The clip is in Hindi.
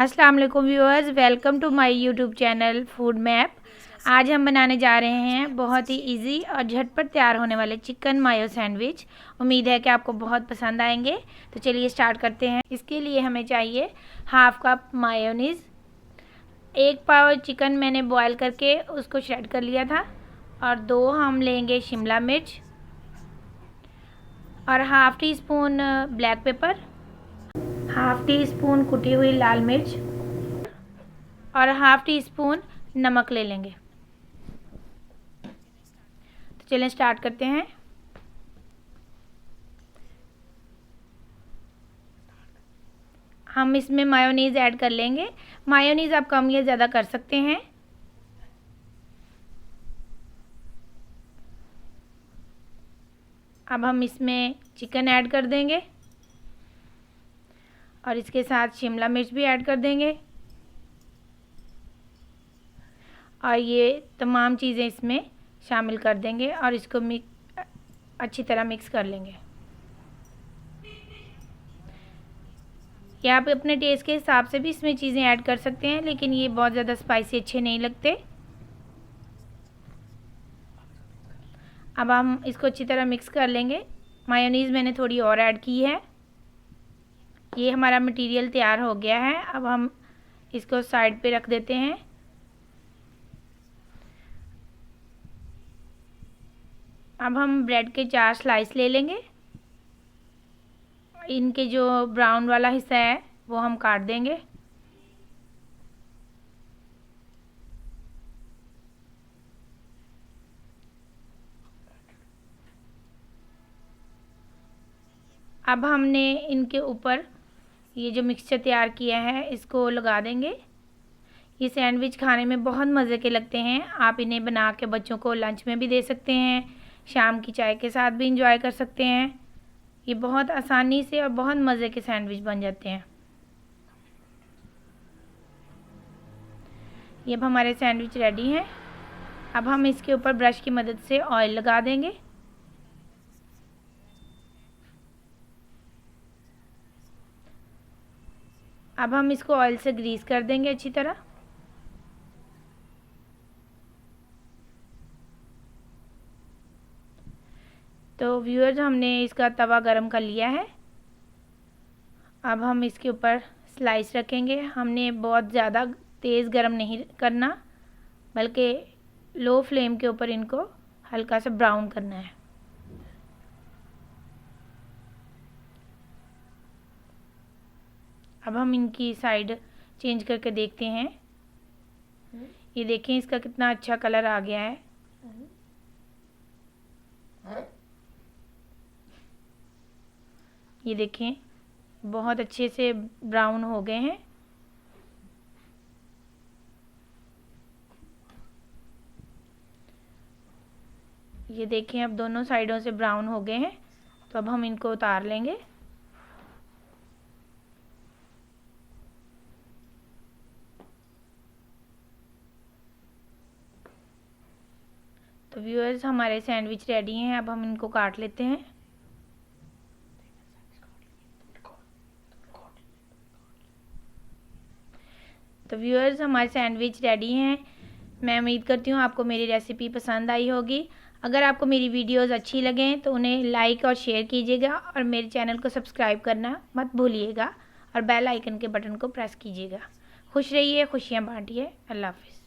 अस्सलाम वालेकुम viewers, welcome to my YouTube channel food map. आज हम बनाने जा रहे हैं बहुत ही इजी और झटपट तैयार होने वाले चिकन मायो सैंडविच। उम्मीद है कि आपको बहुत पसंद आएंगे। तो चलिए स्टार्ट करते हैं। इसके लिए हमें चाहिए हाफ कप मायोनीज़, 1 पाव चिकन मैंने बॉयल करके उसको श्रेड कर लिया था, और 2 हम लेंगे शिमला मिर्च, और half tea spoon black pepper, half tea spoon कुटी हुई लाल मिर्च, और हाफ़ टी स्पून नमक ले लेंगे। तो चलिए स्टार्ट करते हैं। हम इसमें मायोनीज़ ऐड कर लेंगे। मायोनीज़ आप कम या ज़्यादा कर सकते हैं। अब हम इसमें चिकन ऐड कर देंगे और इसके साथ शिमला मिर्च भी ऐड कर देंगे, और ये तमाम चीज़ें इसमें शामिल कर देंगे और इसको अच्छी तरह मिक्स कर लेंगे। या आप अपने टेस्ट के हिसाब से भी इसमें चीज़ें ऐड कर सकते हैं, लेकिन ये बहुत ज़्यादा स्पाइसी अच्छे नहीं लगते। अब हम इसको अच्छी तरह मिक्स कर लेंगे। मायोनीज़ मैंने थोड़ी और ऐड की है। ये हमारा मटेरियल तैयार हो गया है। अब हम इसको साइड पे रख देते हैं। अब हम ब्रेड के 4 स्लाइस ले लेंगे। इनके जो ब्राउन वाला हिस्सा है वो हम काट देंगे। अब हमने इनके ऊपर ये जो मिक्सचर तैयार किया है इसको लगा देंगे। ये सैंडविच खाने में बहुत मज़े के लगते हैं। आप इन्हें बना के बच्चों को लंच में भी दे सकते हैं, शाम की चाय के साथ भी इंजॉय कर सकते हैं। ये बहुत आसानी से और बहुत मज़े के सैंडविच बन जाते हैं। ये अब हमारे सैंडविच रेडी हैं। अब हम इसके ऊपर ब्रश की मदद से ऑयल लगा देंगे। अब हम इसको ऑयल से ग्रीस कर देंगे अच्छी तरह। तो व्यूअर्स, हमने इसका तवा गरम कर लिया है। अब हम इसके ऊपर स्लाइस रखेंगे। हमने बहुत ज़्यादा तेज़ गरम नहीं करना, बल्कि लो फ्लेम के ऊपर इनको हल्का सा ब्राउन करना है। अब हम इनकी साइड चेंज करके देखते हैं। ये देखें इसका कितना अच्छा कलर आ गया है। ये देखें बहुत अच्छे से ब्राउन हो गए हैं। ये देखें अब दोनों साइडों से ब्राउन हो गए हैं। तो अब हम इनको उतार लेंगे। तो व्यूअर्स, हमारे सैंडविच रेडी हैं। अब हम इनको काट लेते हैं। तो व्यूअर्स, हमारे सैंडविच रेडी हैं। मैं उम्मीद करती हूँ आपको मेरी रेसिपी पसंद आई होगी। अगर आपको मेरी वीडियोस अच्छी लगें तो उन्हें लाइक और शेयर कीजिएगा, और मेरे चैनल को सब्सक्राइब करना मत भूलिएगा, और बेल आइकन के बटन को प्रेस कीजिएगा। खुश रहिए, खुशियाँ बांटिए। अल्लाह हाफ़िज़।